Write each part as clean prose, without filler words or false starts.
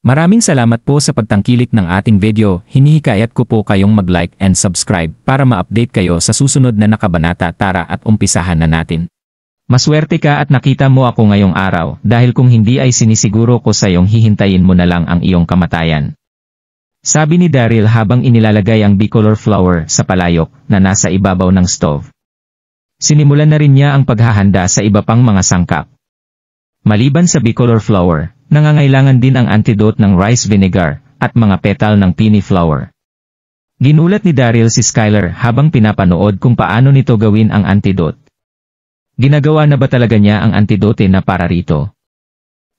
Maraming salamat po sa pagtangkilik ng ating video. Hinihikayat ko po kayong mag-like and subscribe para ma-update kayo sa susunod na nakabanata. Tara at umpisahan na natin. Maswerte ka at nakita mo ako ngayong araw dahil kung hindi ay sinisiguro ko sa iyong hihintayin mo na lang ang iyong kamatayan. Sabi ni Daryl habang inilalagay ang bicolor flower sa palayok na nasa ibabaw ng stove. Sinimulan na rin niya ang paghahanda sa iba pang mga sangkap. Maliban sa bicolor flower, nangangailangan din ang antidote ng rice vinegar at mga petal ng peony flower. Ginulat ni Daryl si Skylar habang pinapanood kung paano nito gawin ang antidote. Ginagawa na ba talaga niya ang antidote na para rito?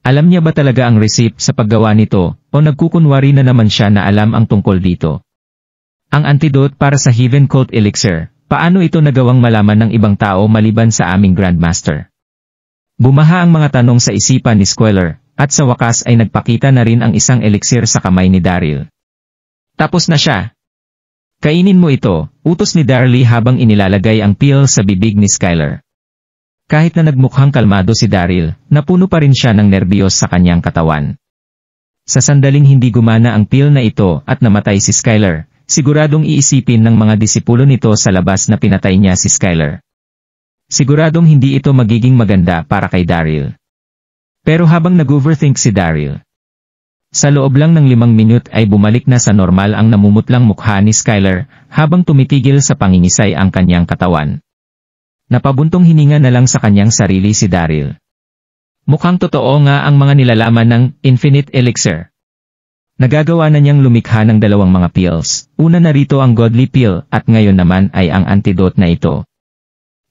Alam niya ba talaga ang recipe sa paggawa nito o nagkukunwari na naman siya na alam ang tungkol dito? Ang antidote para sa Heaven Cult Elixir, paano ito nagawang malaman ng ibang tao maliban sa aming Grandmaster? Bumaha ang mga tanong sa isipan ni Skylar, at sa wakas ay nagpakita na rin ang isang elixir sa kamay ni Daryl. Tapos na siya. Kainin mo ito, utos ni Daryl habang inilalagay ang pill sa bibig ni Skylar. Kahit na nagmukhang kalmado si Daryl, napuno pa rin siya ng nerbiyos sa kanyang katawan. Sa sandaling hindi gumana ang pill na ito at namatay si Skylar, siguradong iisipin ng mga disipulo nito sa labas na pinatay niya si Skylar. Siguradong hindi ito magiging maganda para kay Daryl. Pero habang nag-overthink si Daryl, sa loob lang ng 5 minute ay bumalik na sa normal ang namumutlang mukha ni Skylar habang tumitigil sa pangingisay ang kanyang katawan. Napabuntong hininga na lang sa kanyang sarili si Daryl. Mukhang totoo nga ang mga nilalaman ng Infinite Elixir. Nagagawa na niyang lumikha ng 2 mga pills. Una na rito ang Godly Pill at ngayon naman ay ang antidote na ito.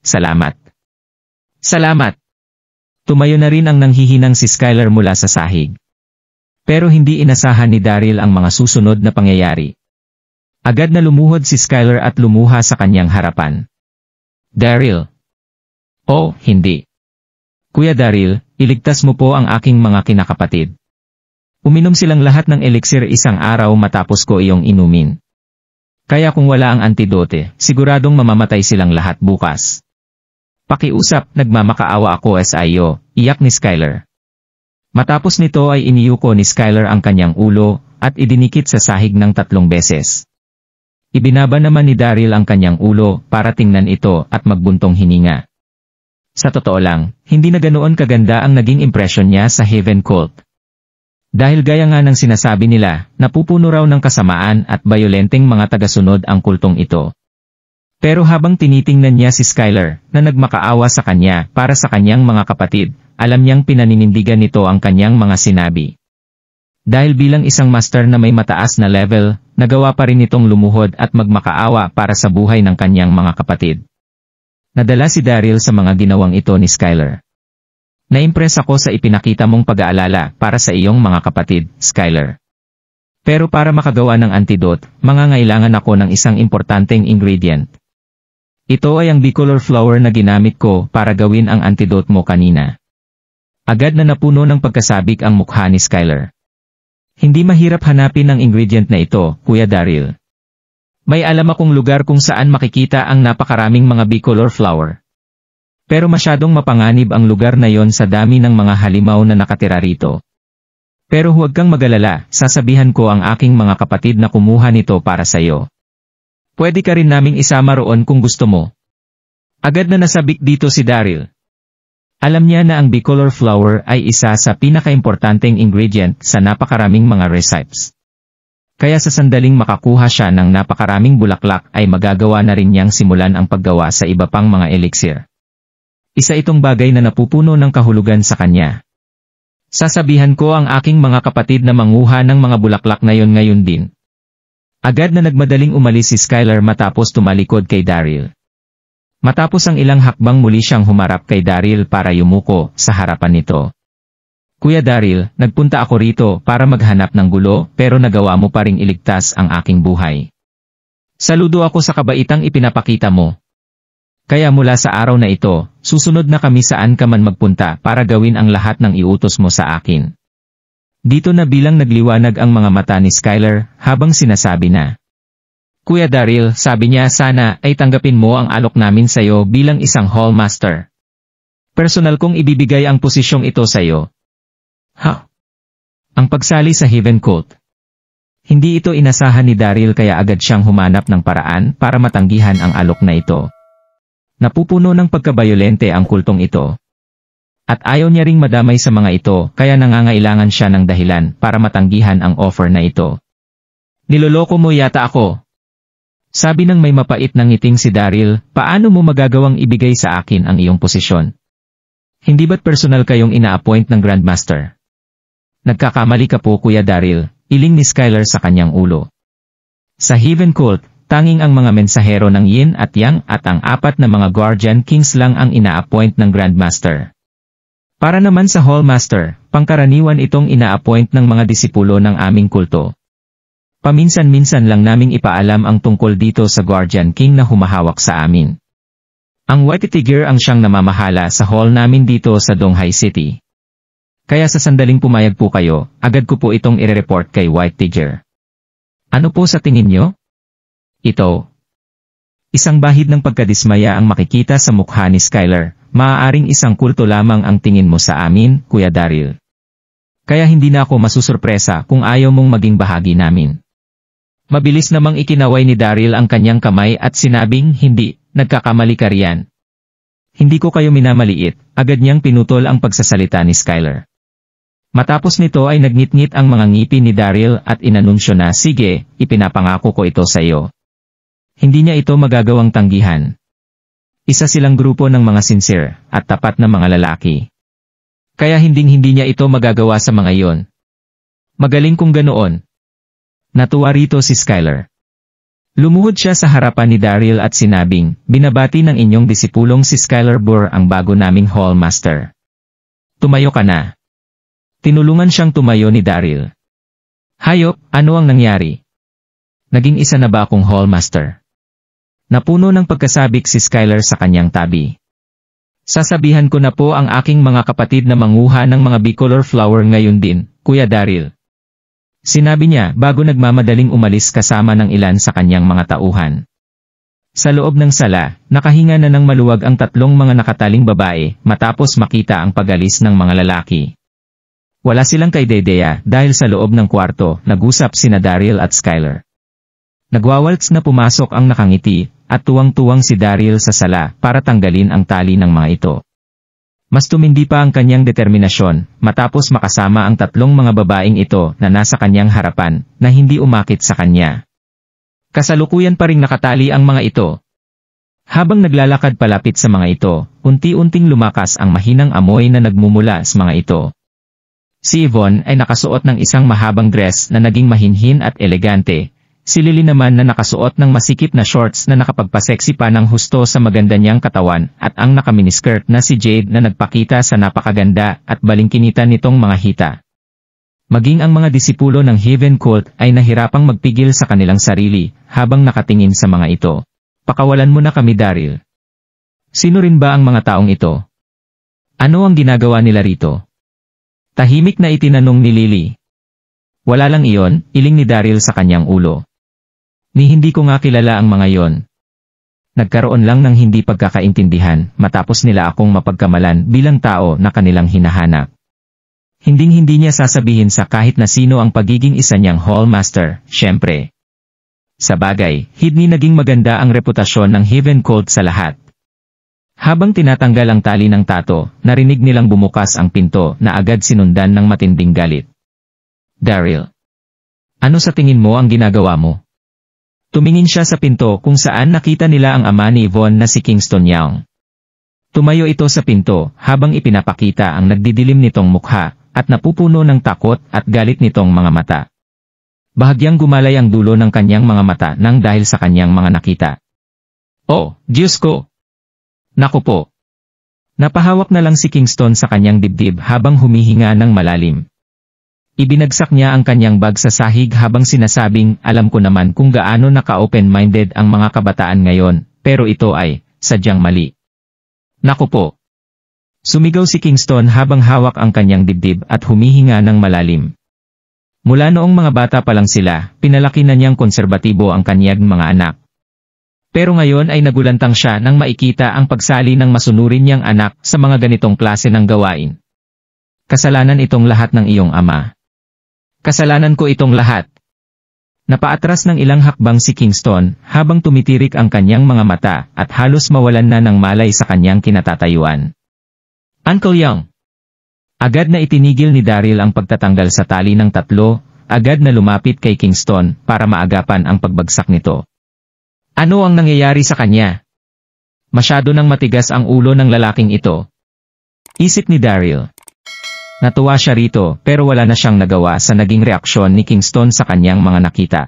Salamat. Salamat. Tumayo na rin ang nanghihinang si Skylar mula sa sahig. Pero hindi inasahan ni Daryl ang mga susunod na pangyayari. Agad na lumuhod si Skylar at lumuha sa kanyang harapan. Daryl. Oh, hindi. Kuya Daryl, iligtas mo po ang aking mga kinakapatid. Uminom silang lahat ng elixir isang araw matapos ko iyong inumin. Kaya kung wala ang antidote, siguradong mamamatay silang lahat bukas. Pakiusap, nagmamakaawa ako sa iyo, iyak ni Skylar. Matapos nito ay iniyuko ni Skylar ang kanyang ulo, at idinikit sa sahig ng 3 beses. Ibinaba naman ni Daryl ang kanyang ulo, para tingnan ito at magbuntong hininga. Sa totoo lang, hindi na ganoon kaganda ang naging impresyon niya sa Heaven Cult. Dahil gaya nga ng sinasabi nila, napupuno raw ng kasamaan at bayolenteng mga tagasunod ang kultong ito. Pero habang tinitingnan niya si Skylar, na nagmakaawa sa kanya para sa kanyang mga kapatid, alam niyang pinaninindigan nito ang kanyang mga sinabi. Dahil bilang isang master na may mataas na level, nagawa pa rin itong lumuhod at magmakaawa para sa buhay ng kanyang mga kapatid. Nadala si Daryl sa mga ginawang ito ni Skylar. Naimpress ako sa ipinakita mong pag-aalala para sa iyong mga kapatid, Skylar. Pero para makagawa ng antidote, mangangailangan ako ng isang importanteng ingredient. Ito ay ang bicolor flower na ginamit ko para gawin ang antidote mo kanina. Agad na napuno ng pagkasabik ang mukha ni Skylar. Hindi mahirap hanapin ang ingredient na ito, Kuya Daryl. May alam akong lugar kung saan makikita ang napakaraming mga bicolor flower. Pero masyadong mapanganib ang lugar na yon sa dami ng mga halimaw na nakatira rito. Pero huwag kang magalala, sasabihan ko ang aking mga kapatid na kumuha nito para sa iyo. Pwede ka rin naming isama roon kung gusto mo. Agad na nasabik dito si Daryl. Alam niya na ang bicolor flower ay isa sa pinakaimportanteng ingredient sa napakaraming mga recipes. Kaya sa sandaling makakuha siya ng napakaraming bulaklak ay magagawa na rin niyang simulan ang paggawa sa iba pang mga elixir. Isa itong bagay na napupuno ng kahulugan sa kanya. Sasabihan ko ang aking mga kapatid na manguha ng mga bulaklak na yon ngayon din. Agad na nagmadaling umalis si Skylar matapos tumalikod kay Daryl. Matapos ang ilang hakbang muli siyang humarap kay Daryl para yumuko sa harapan nito. Kuya Daryl, nagpunta ako rito para maghanap ng gulo pero nagawa mo pa ring iligtas ang aking buhay. Saludo ako sa kabaitang ipinapakita mo. Kaya mula sa araw na ito, susunod na kami saan ka man magpunta para gawin ang lahat ng iutos mo sa akin. Dito na bilang nagliwanag ang mga mata ni Skylar habang sinasabi na. Kuya Daryl, sabi niya sana ay tanggapin mo ang alok namin sayo bilang isang hall master. Personal kong ibibigay ang posisyong ito sayo. Ha? Ang pagsali sa Heaven Cult. Hindi ito inasahan ni Daryl kaya agad siyang humanap ng paraan para matanggihan ang alok na ito. Napupuno ng pagkabayolente ang kultong ito. At ayaw niya ring madamay sa mga ito kaya nangangailangan siya ng dahilan para matanggihan ang offer na ito. Niloloko mo yata ako. Sabi ng may mapait na ngiting si Daryl, paano mo magagawang ibigay sa akin ang iyong posisyon? Hindi ba't personal kayong ina-appoint ng Grandmaster? Nagkakamali ka po Kuya Daryl, iling ni Skylar sa kanyang ulo. Sa Heaven Cult, tanging ang mga mensahero ng Yin at Yang at ang 4 na mga Guardian Kings lang ang ina-appoint ng Grandmaster. Para naman sa Hallmaster, pangkaraniwan itong ina-appoint ng mga disipulo ng aming kulto. Paminsan-minsan lang naming ipaalam ang tungkol dito sa Guardian King na humahawak sa amin. Ang White Tiger ang siyang namamahala sa hall namin dito sa Donghai City. Kaya sa sandaling pumayag po kayo, agad ko po itong ire-report kay White Tiger. Ano po sa tingin nyo? Ito. Isang bahid ng pagkadismaya ang makikita sa mukha ni Skylar, maaaring isang kulto lamang ang tingin mo sa amin, Kuya Daryl. Kaya hindi na ako masusurpresa kung ayaw mong maging bahagi namin. Mabilis namang ikinaway ni Daryl ang kanyang kamay at sinabing, hindi, nagkakamali ka riyan. Hindi ko kayo minamaliit, agad niyang pinutol ang pagsasalita ni Skylar. Matapos nito ay nagngit-ngit ang mga ngipin ni Daryl at inanunsyo na, sige, ipinapangako ko ito sa iyo. Hindi niya ito magagawang tanggihan. Isa silang grupo ng mga sincere at tapat na mga lalaki. Kaya hinding-hindi niya ito magagawa sa mga iyon. Magaling kung ganoon. Natuwa rito si Skylar. Lumuhod siya sa harapan ni Daryl at sinabing, binabati ng inyong disipulong si Skylar Burr ang bago naming Hallmaster. Tumayo ka na. Tinulungan siyang tumayo ni Daryl. Hayop, ano ang nangyari? Naging isa na ba akong Hallmaster? Napuno ng pagkasabik si Skylar sa kanyang tabi. Sasabihan ko na po ang aking mga kapatid na manguha ng mga bicolor flower ngayon din, Kuya Daryl. Sinabi niya bago nagmamadaling umalis kasama ng ilan sa kanyang mga tauhan. Sa loob ng sala, nakahinga na ng maluwag ang 3 mga nakataling babae matapos makita ang pag-alis ng mga lalaki. Wala silang kay Dedea dahil sa loob ng kwarto, nag-usap sina Daryl at Skylar. Nagwawalks na pumasok ang nakangiti, at tuwang-tuwang si Daryl sa sala para tanggalin ang tali ng mga ito. Mas tumindi pa ang kanyang determinasyon, matapos makasama ang 3 mga babaeng ito na nasa kanyang harapan, na hindi umakit sa kanya. Kasalukuyan pa ring nakatali ang mga ito. Habang naglalakad palapit sa mga ito, unti-unting lumakas ang mahinang amoy na nagmumula sa mga ito. Si Yvonne ay nakasuot ng isang mahabang dress na naging mahinhin at elegante. Si Lily naman na nakasuot ng masikip na shorts na nakapagpaseksi pa ng husto sa maganda niyang katawan at ang nakaminiskirt na si Jade na nagpakita sa napakaganda at balingkinitan nitong mga hita. Maging ang mga disipulo ng Heaven Cult ay nahirapang magpigil sa kanilang sarili habang nakatingin sa mga ito. Pakawalan mo na kami Daryl. Sino rin ba ang mga taong ito? Ano ang ginagawa nila rito? Tahimik na itinanong ni Lily. Wala lang iyon, iling ni Daryl sa kanyang ulo. Ni hindi ko nga kilala ang mga yon. Nagkaroon lang ng hindi pagkakaintindihan matapos nila akong mapagkamalan bilang tao na kanilang hinahanap. Hinding-hindi niya sasabihin sa kahit na sino ang pagiging isa niyang Hallmaster, syempre. Sa bagay, hindi naging maganda ang reputasyon ng Heaven Cult sa lahat. Habang tinatanggal ang tali ng tato, narinig nilang bumukas ang pinto na agad sinundan ng matinding galit. Daryl. Ano sa tingin mo ang ginagawa mo? Tumingin siya sa pinto kung saan nakita nila ang ama ni Yvonne na si Kingston Young. Tumayo ito sa pinto habang ipinapakita ang nagdidilim nitong mukha at napupuno ng takot at galit nitong mga mata. Bahagyang gumalay ang dulo ng kanyang mga mata nang dahil sa kanyang mga nakita. Oh, Diyos ko! Naku po! Napahawak na lang si Kingston sa kanyang dibdib habang humihinga ng malalim. Ibinagsak niya ang kanyang bag sa sahig habang sinasabing, alam ko naman kung gaano naka-open-minded ang mga kabataan ngayon, pero ito ay, sadyang mali. Naku po! Sumigaw si Kingston habang hawak ang kanyang dibdib at humihinga ng malalim. Mula noong mga bata pa lang sila, pinalaki na niyang konserbatibo ang kanyang mga anak. Pero ngayon ay nagulantang siya nang makita ang pagsali ng masunurin niyang anak sa mga ganitong klase ng gawain. Kasalanan itong lahat ng iyong ama. Kasalanan ko itong lahat. Napaatras ng ilang hakbang si Kingston habang tumitirik ang kanyang mga mata at halos mawalan na ng malay sa kanyang kinatatayuan. Uncle Young! Agad na itinigil ni Daryl ang pagtatanggal sa tali ng tatlo, agad na lumapit kay Kingston para maagapan ang pagbagsak nito. Ano ang nangyayari sa kanya? Masyado nang matigas ang ulo ng lalaking ito. Isip ni Daryl. Natuwa siya rito pero wala na siyang nagawa sa naging reaksyon ni Kingston sa kanyang mga nakita.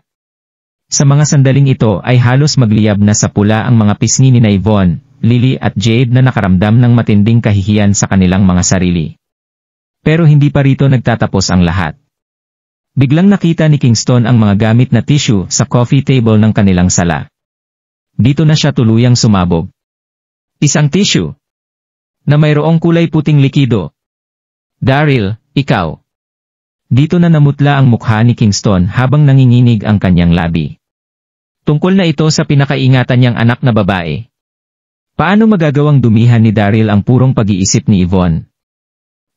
Sa mga sandaling ito ay halos magliyab na sa pula ang mga pisngi ni Yvonne, Lily at Jade na nakaramdam ng matinding kahihiyan sa kanilang mga sarili. Pero hindi pa rito nagtatapos ang lahat. Biglang nakita ni Kingston ang mga gamit na tissue sa coffee table ng kanilang sala. Dito na siya tuluyang sumabog. Isang tissue na mayroong kulay puting likido. Daryl, ikaw. Dito na namutla ang mukha ni Kingston habang nanginginig ang kanyang labi. Tungkol na ito sa pinakaingatan niyang anak na babae. Paano magagawang dumihan ni Daryl ang purong pag-iisip ni Yvonne?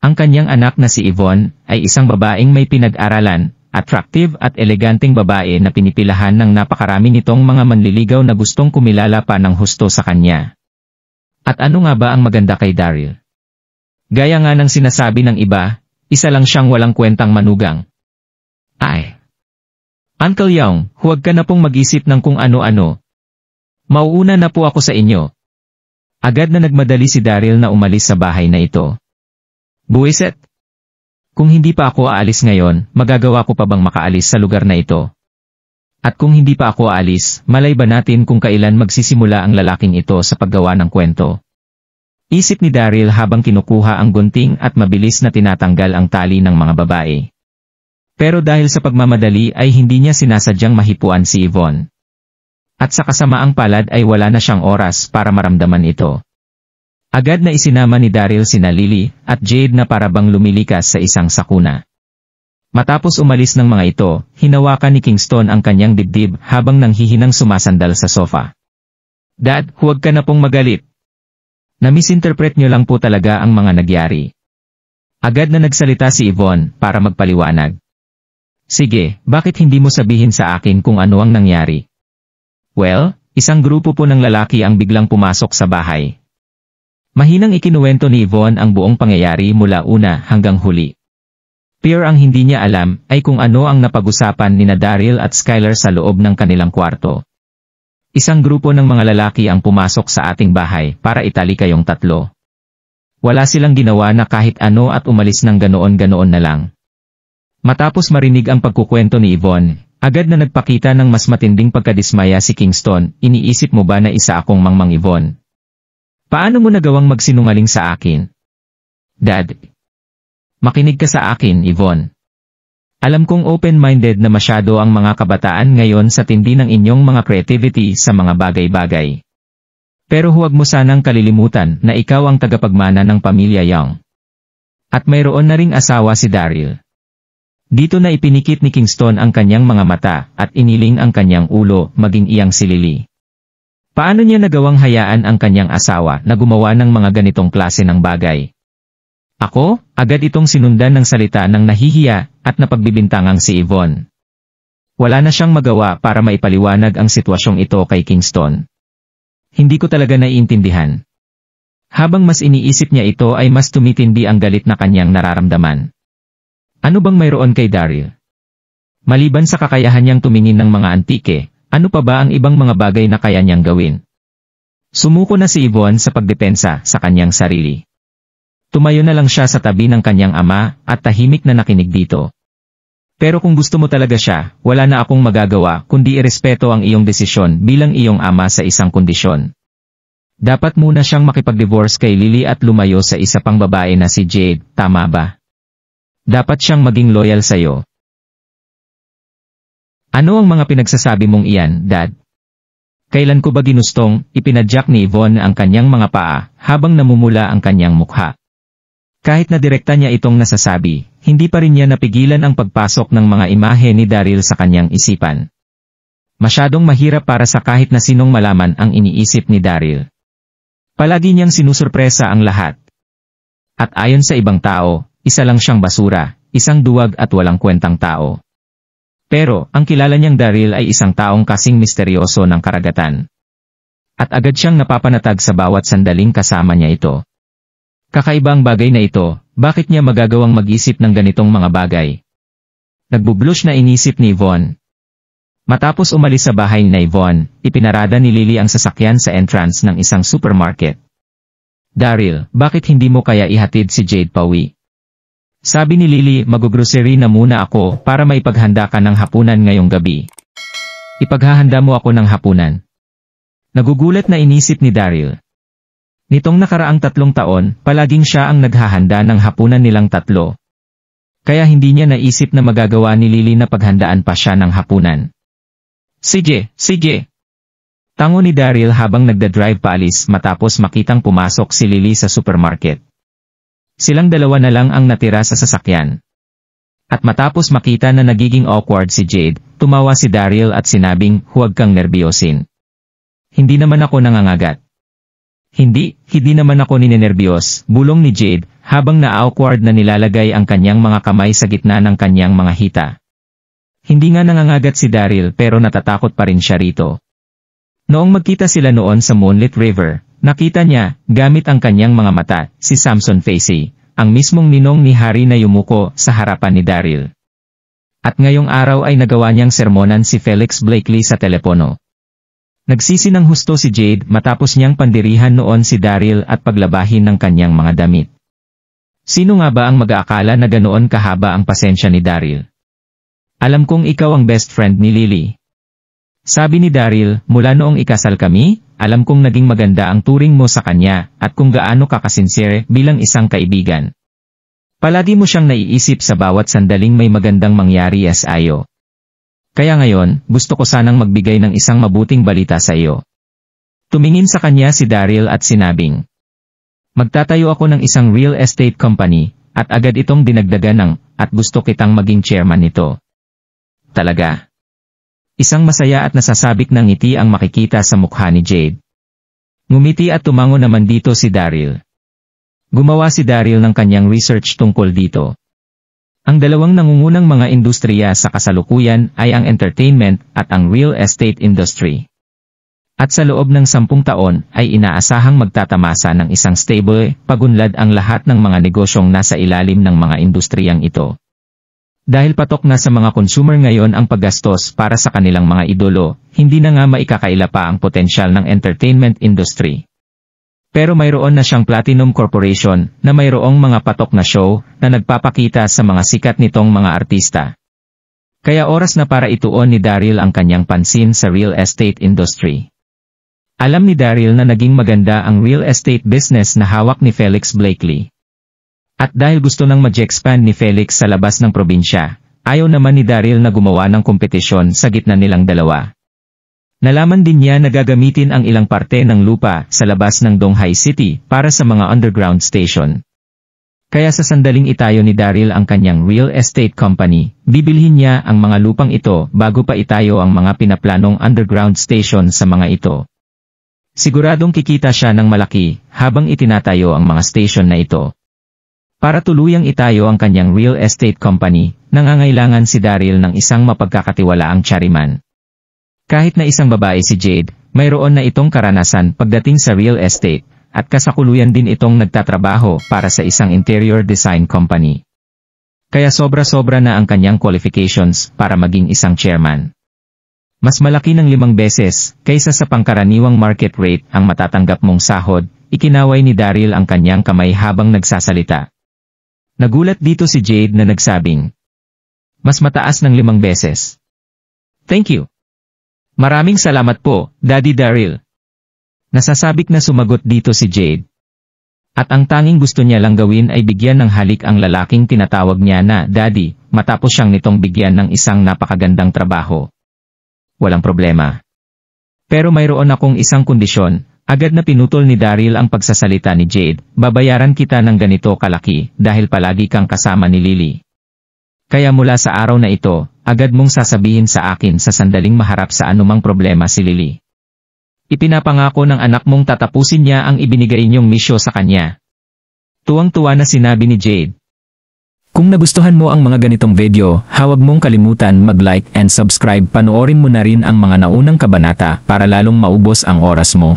Ang kanyang anak na si Yvonne ay isang babaeng may pinag-aralan, attractive at eleganteng babae na pinipilahan ng napakarami nitong mga manliligaw na gustong kumilala pa ng husto sa kanya. At ano nga ba ang maganda kay Daryl? Gaya nga ng sinasabi ng iba, isa lang siyang walang kwentang manugang. Ay! Uncle Young, huwag ka na pong mag-isip ng kung ano-ano. Mauuna na po ako sa inyo. Agad na nagmadali si Daryl na umalis sa bahay na ito. Buwiset! Kung hindi pa ako aalis ngayon, magagawa ko pa bang makaalis sa lugar na ito? At kung hindi pa ako aalis, malay ba natin kung kailan magsisimula ang lalaking ito sa paggawa ng kwento? Isip ni Daryl habang kinukuha ang gunting at mabilis na tinatanggal ang tali ng mga babae. Pero dahil sa pagmamadali ay hindi niya sinasadyang mahipuan si Yvonne. At sa kasamaang palad ay wala na siyang oras para maramdaman ito. Agad na isinama ni Daryl sina Lily at Jade na parabang lumilikas sa isang sakuna. Matapos umalis ng mga ito, hinawakan ni Kingston ang kanyang dibdib habang nanghihinang sumasandal sa sofa. Dad, huwag ka na pong magalit. Na-misinterpret niyo lang po talaga ang mga nagyari. Agad na nagsalita si Yvonne para magpaliwanag. Sige, bakit hindi mo sabihin sa akin kung ano ang nangyari? Well, isang grupo po ng lalaki ang biglang pumasok sa bahay. Mahinang ikinuwento ni Yvonne ang buong pangyayari mula una hanggang huli. Pure ang hindi niya alam ay kung ano ang napag-usapan ni Daryl at Skylar sa loob ng kanilang kwarto. Isang grupo ng mga lalaki ang pumasok sa ating bahay para itali kayong tatlo. Wala silang ginawa na kahit ano at umalis ng ganoon-ganoon na lang. Matapos marinig ang pagkukwento ni Yvonne, agad na nagpakita ng mas matinding pagkadismaya si Kingston. Iniisip mo ba na isa akong mangmang Yvonne? Paano mo nagawang magsinungaling sa akin? Dad. Makinig ka sa akin, Yvonne. Alam kong open-minded na masyado ang mga kabataan ngayon sa tindi ng inyong mga creativity sa mga bagay-bagay. Pero huwag mo sanang kalilimutan na ikaw ang tagapagmana ng pamilya Young. At mayroon na ring asawa si Daryl. Dito na ipinikit ni Kingston ang kanyang mga mata at iniling ang kanyang ulo maging iyang si Lily. Paano niya nagawang hayaan ang kanyang asawa na gumawa ng mga ganitong klase ng bagay? Ako, agad itong sinundan ng salita ng nahihiya at napagbibintangang si Yvonne. Wala na siyang magawa para maipaliwanag ang sitwasyong ito kay Kingston. Hindi ko talaga naiintindihan. Habang mas iniisip niya ito ay mas tumitindi ang galit na kanyang nararamdaman. Ano bang mayroon kay Daryl? Maliban sa kakayahan niyang tumingin ng mga antike, ano pa ba ang ibang mga bagay na kaya niyang gawin? Sumuko na si Yvonne sa pagdepensa sa kanyang sarili. Tumayo na lang siya sa tabi ng kanyang ama at tahimik na nakinig dito. Pero kung gusto mo talaga siya, wala na akong magagawa kundi irespeto ang iyong desisyon bilang iyong ama sa isang kondisyon. Dapat muna siyang makipag-divorce kay Lily at lumayo sa isa pang babae na si Jade, tama ba? Dapat siyang maging loyal sa'yo. Ano ang mga pinagsasabi mong iyan, Dad? Kailan ko ba ginustong ipinadyak ni Yvonne ang kanyang mga paa habang namumula ang kanyang mukha? Kahit na direkta niya itong nasasabi, hindi pa rin niya napigilan ang pagpasok ng mga imahe ni Daryl sa kanyang isipan. Masyadong mahirap para sa kahit na sinong malaman ang iniisip ni Daryl. Palagi niyang sinusurpresa ang lahat. At ayon sa ibang tao, isa lang siyang basura, isang duwag at walang kwentang tao. Pero, ang kilala niyang Daryl ay isang taong kasing misteryoso ng karagatan. At agad siyang napapanatag sa bawat sandaling kasama niya ito. Kakaiba ang bagay na ito, bakit niya magagawang mag-isip ng ganitong mga bagay? Nagbublush na inisip ni Yvonne. Matapos umalis sa bahay ni Yvonne, ipinarada ni Lily ang sasakyan sa entrance ng isang supermarket. Daryl, bakit hindi mo kaya ihatid si Jade pauwi? Sabi ni Lily, mag-grocery na muna ako para maipaghanda ka ng hapunan ngayong gabi. Ipaghahanda mo ako ng hapunan. Nagugulat na inisip ni Daryl. Nitong nakaraang 3 taon, palaging siya ang naghahanda ng hapunan nilang tatlo. Kaya hindi niya naisip na magagawa ni Lily na paghandaan pa siya ng hapunan. Sige. Tango ni Daryl habang nagdadrive paalis matapos makitang pumasok si Lily sa supermarket. Silang dalawa na lang ang natira sa sasakyan. At matapos makita na nagiging awkward si Jade, tumawa si Daryl at sinabing, huwag kang nerbiyosin. Hindi naman ako nangangagat. Hindi naman ako ninenerbiyos, bulong ni Jade, habang na-awkward na nilalagay ang kanyang mga kamay sa gitna ng kanyang mga hita. Hindi nga nangangagat si Daryl pero natatakot pa rin siya rito. Noong magkita sila noon sa Moonlit River, nakita niya, gamit ang kanyang mga mata, si Samson Facey, ang mismong ninong ni Harry na yumuko sa harapan ni Daryl. At ngayong araw ay nagawa niyang sermonan si Felix Blakely sa telepono. Nagsisi ng husto si Jade matapos niyang pandirihan noon si Daryl at paglabahin ng kanyang mga damit. Sino nga ba ang mag-aakala na ganoon kahaba ang pasensya ni Daryl? Alam kong ikaw ang best friend ni Lily. Sabi ni Daryl, mula noong ikasal kami, alam kong naging maganda ang turing mo sa kanya at kung gaano ka kasinsere bilang isang kaibigan. Palagi mo siyang naiisip sa bawat sandaling may magandang mangyari ayo. Kaya ngayon, gusto ko sanang magbigay ng isang mabuting balita sa iyo. Tumingin sa kanya si Daryl at sinabing, magtatayo ako ng isang real estate company, at agad itong dinagdagan ng, at gusto kitang maging chairman nito. Talaga. Isang masaya at nasasabik ng ngiti ang makikita sa mukha ni Jade. Ngumiti at tumango naman dito si Daryl. Gumawa si Daryl ng kanyang research tungkol dito. Ang dalawang nangungunang mga industriya sa kasalukuyan ay ang entertainment at ang real estate industry. At sa loob ng 10 taon ay inaasahang magtatamasa ng isang stable, pagunlad ang lahat ng mga negosyong nasa ilalim ng mga industriyang ito. Dahil patok na sa mga consumer ngayon ang paggastos para sa kanilang mga idolo, hindi na nga maikakaila pa ang potensyal ng entertainment industry. Pero mayroon na siyang Platinum Corporation na mayroong mga patok na show na nagpapakita sa mga sikat nitong mga artista. Kaya oras na para ituon ni Daryl ang kanyang pansin sa real estate industry. Alam ni Daryl na naging maganda ang real estate business na hawak ni Felix Blakely. At dahil gusto nang mag-expand ni Felix sa labas ng probinsya, ayaw naman ni Daryl na gumawa ng kompetisyon sa gitna nilang dalawa. Nalaman din niya na gagamitin ang ilang parte ng lupa sa labas ng Donghai City para sa mga underground station. Kaya sa sandaling itayo ni Daryl ang kanyang real estate company, bibilhin niya ang mga lupang ito bago pa itayo ang mga pinaplanong underground station sa mga ito. Siguradong kikita siya ng malaki habang itinatayo ang mga station na ito. Para tuluyang itayo ang kanyang real estate company, nangangailangan si Daryl ng isang mapagkakatiwalaang chairman. Kahit na isang babae si Jade, mayroon na itong karanasan pagdating sa real estate, at kasakuluyan din itong nagtatrabaho para sa isang interior design company. Kaya sobra-sobra na ang kanyang qualifications para maging isang chairman. Mas malaki ng 5 beses kaysa sa pangkaraniwang market rate ang matatanggap mong sahod, ikinaway ni Daryl ang kanyang kamay habang nagsasalita. Nagulat dito si Jade na nagsabing, mas mataas ng 5 beses. Thank you. Maraming salamat po, Daddy Daryl. Nasasabik na sumagot dito si Jade. At ang tanging gusto niya lang gawin ay bigyan ng halik ang lalaking tinatawag niya na Daddy, matapos siyang nitong bigyan ng isang napakagandang trabaho. Walang problema. Pero mayroon akong isang kondisyon. Agad na pinutol ni Daryl ang pagsasalita ni Jade, babayaran kita ng ganito kalaki dahil palagi kang kasama ni Lily. Kaya mula sa araw na ito, agad mong sasabihin sa akin sa sandaling maharap sa anumang problema si Lily. Ipinapangako ng anak mong tatapusin niya ang ibinigay niyong misyo sa kanya. Tuwang-tuwa na sinabi ni Jade. Kung nagustuhan mo ang mga ganitong video, huwag mong kalimutan mag-like and subscribe. Panoorin mo na rin ang mga naunang kabanata para lalong maubos ang oras mo.